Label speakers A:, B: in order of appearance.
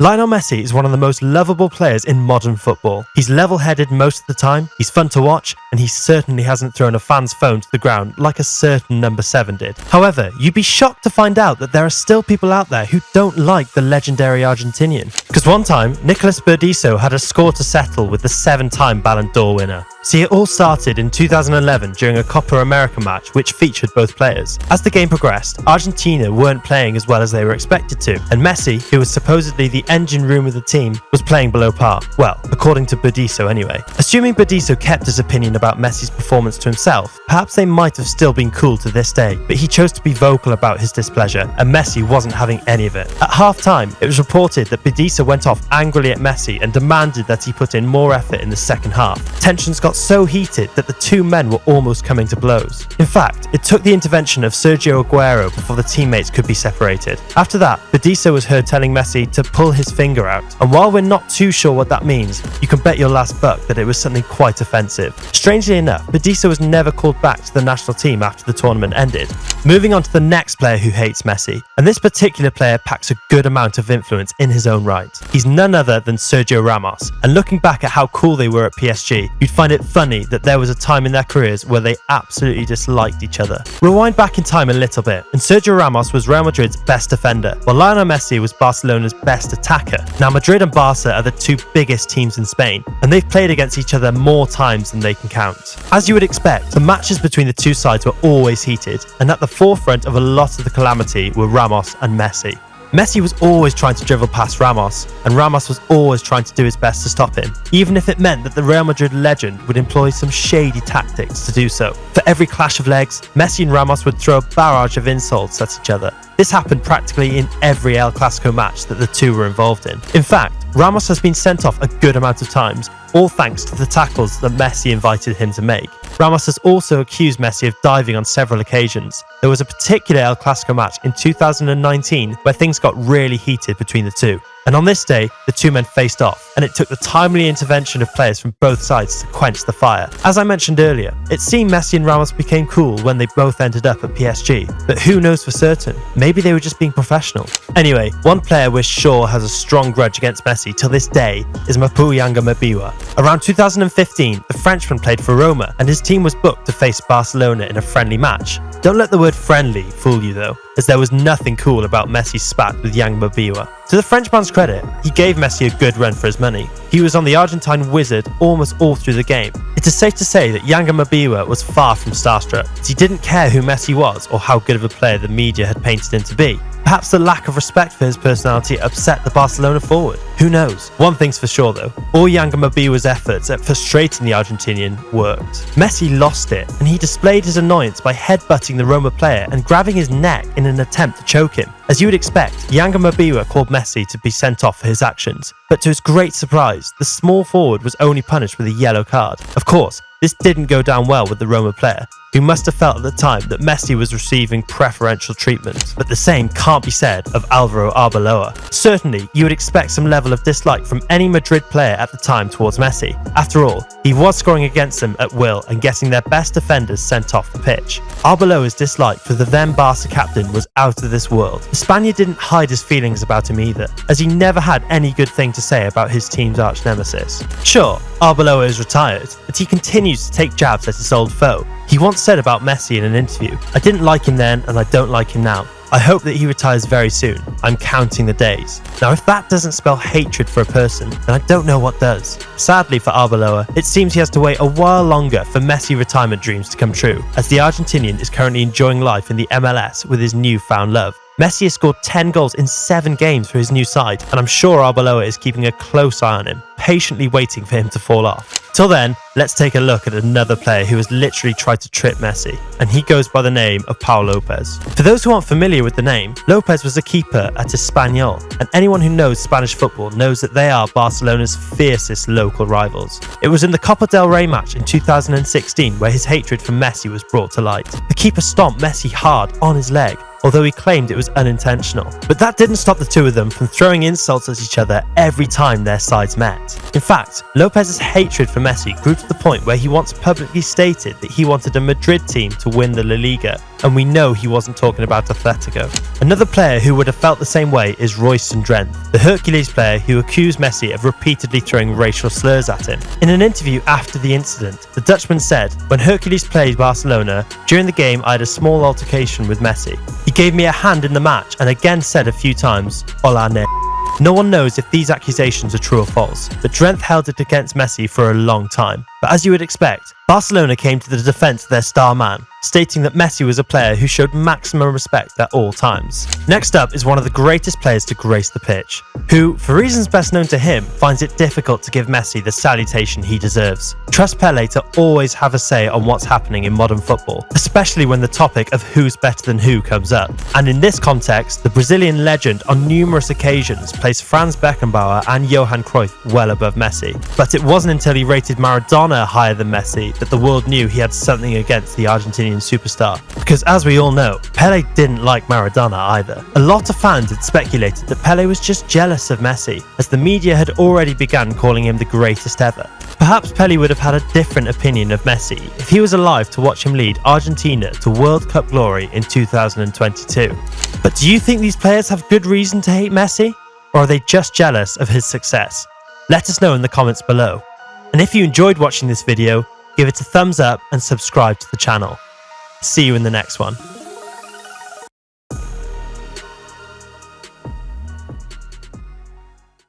A: Lionel Messi is one of the most lovable players in modern football. He's level-headed most of the time, he's fun to watch, and he certainly hasn't thrown a fan's phone to the ground like a certain number 7 did. However, you'd be shocked to find out that there are still people out there who don't like the legendary Argentinian. Because one time, Nicolas Badiso had a score to settle with the 7-time Ballon d'Or winner. See, it all started in 2011 during a Copa America match which featured both players. As the game progressed, Argentina weren't playing as well as they were expected to, and Messi, who was supposedly the engine room of the team, was playing below par. Well, according to Badiso anyway. Assuming Badiso kept his opinion about Messi's performance to himself, perhaps they might have still been cool to this day, but he chose to be vocal about his displeasure, and Messi wasn't having any of it. At half-time, it was reported that Badiso went off angrily at Messi and demanded that he put in more effort in the second half. Tensions got so heated that the two men were almost coming to blows. In fact, it took the intervention of Sergio Ramos before the teammates could be separated. After that, Badiso was heard telling Messi to pull his finger out, and while we're not too sure what that means, you can bet your last buck that it was something quite offensive. Strangely enough, Badiso was never called back to the national team after the tournament ended. Moving on to the next player who hates Messi, and this particular player packs a good amount of influence in his own right. He's none other than Sergio Ramos, and looking back at how cool they were at PSG, you'd find it funny that there was a time in their careers where they absolutely disliked each other. Rewind back in time a little bit, and Sergio Ramos was Real Madrid's best defender, while Lionel Messi was Barcelona's best attacker. Now, Madrid and Barca are the two biggest teams in Spain, and they've played against each other more times than they can count. As you would expect, the matches between the two sides were always heated, and at the forefront of a lot of the calamity were Ramos and Messi. Messi was always trying to dribble past Ramos, and Ramos was always trying to do his best to stop him, even if it meant that the Real Madrid legend would employ some shady tactics to do so. For every clash of legs, Messi and Ramos would throw a barrage of insults at each other. This happened practically in every El Clasico match that the two were involved in. In fact, Ramos has been sent off a good amount of times, all thanks to the tackles that Messi invited him to make. Ramos has also accused Messi of diving on several occasions. There was a particular El Clasico match in 2019 where things got really heated between the two. And on this day, the two men faced off, and it took the timely intervention of players from both sides to quench the fire. As I mentioned earlier, it seemed Messi and Ramos became cool when they both ended up at PSG, but who knows for certain? Maybe they were just being professional. Anyway, one player we're sure has a strong grudge against Messi till this day is Yanga Mabiwa. Around 2015, the Frenchman played for Roma, and his team was booked to face Barcelona in a friendly match. Don't let the word friendly fool you though, as there was nothing cool about Messi's spat with Yanga Mabiwa. To the Frenchman's credit, he gave Messi a good run for his money. He was on the Argentine wizard almost all through the game. It is safe to say that Yanga Mabiwa was far from starstruck, as he didn't care who Messi was or how good of a player the media had painted him to be. Perhaps the lack of respect for his personality upset the Barcelona forward. Who knows? One thing's for sure though, all Yanga Mabiwa's efforts at frustrating the Argentinian worked. Messi lost it, and he displayed his annoyance by headbutting the Roma player and grabbing his neck in an attempt to choke him. As you would expect, Yanga Mabiwa called Messi to be sent off for his actions, but to his great surprise, the small forward was only punished with a yellow card. Of course, this didn't go down well with the Roma player, who must have felt at the time that Messi was receiving preferential treatment, but the same can't be said of Alvaro Arbeloa. Certainly, you would expect some level of dislike from any Madrid player at the time towards Messi. After all, he was scoring against them at will and getting their best defenders sent off the pitch. Arbeloa's dislike for the then Barca captain was out of this world. The Spaniard didn't hide his feelings about him either, as he never had any good thing to say about his team's arch nemesis. Sure, Arbeloa is retired, but he continues to take jabs at his old foe. He once said about Messi in an interview, "I didn't like him then and I don't like him now. I hope that he retires very soon. I'm counting the days." Now, if that doesn't spell hatred for a person, then I don't know what does. Sadly for Arbeloa, it seems he has to wait a while longer for Messi retirement dreams to come true, as the Argentinian is currently enjoying life in the MLS with his newfound love. Messi has scored 10 goals in 7 games for his new side, and I'm sure Arbeloa is keeping a close eye on him, patiently waiting for him to fall off. Till then, let's take a look at another player who has literally tried to trip Messi, and he goes by the name of Pau Lopez. For those who aren't familiar with the name, Lopez was a keeper at Espanyol, and anyone who knows Spanish football knows that they are Barcelona's fiercest local rivals. It was in the Copa del Rey match in 2016 where his hatred for Messi was brought to light. The keeper stomped Messi hard on his leg, although he claimed it was unintentional. But that didn't stop the two of them from throwing insults at each other every time their sides met. In fact, Lopez's hatred for Messi grew to the point where he once publicly stated that he wanted a Madrid team to win the La Liga. and we know he wasn't talking about Atletico. Another player who would have felt the same way is Royce, the Hercules player who accused Messi of repeatedly throwing racial slurs at him. In an interview after the incident, the Dutchman said, "When Hercules played Barcelona, during the game I had a small altercation with Messi. He gave me a hand in the match and again said a few times, 'Hola, ne.'" No one knows if these accusations are true or false, but Drenthe held it against Messi for a long time. But as you would expect, Barcelona came to the defence of their star man, stating that Messi was a player who showed maximum respect at all times. Next up is one of the greatest players to grace the pitch, who, for reasons best known to him, finds it difficult to give Messi the salutation he deserves. Trust Pele to always have a say on what's happening in modern football, especially when the topic of who's better than who comes up. And in this context, the Brazilian legend on numerous occasions placed Franz Beckenbauer and Johan Cruyff well above Messi. But it wasn't until he rated Maradona higher than Messi that the world knew he had something against the Argentinian superstar. Because as we all know, Pele didn't like Maradona either. A lot of fans had speculated that Pele was just jealous of Messi, as the media had already begun calling him the greatest ever. Perhaps Pele would have had a different opinion of Messi if he was alive to watch him lead Argentina to World Cup glory in 2022. But do you think these players have good reason to hate Messi? Or are they just jealous of his success? Let us know in the comments below. And if you enjoyed watching this video, give it a thumbs up and subscribe to the channel. See you in the next one.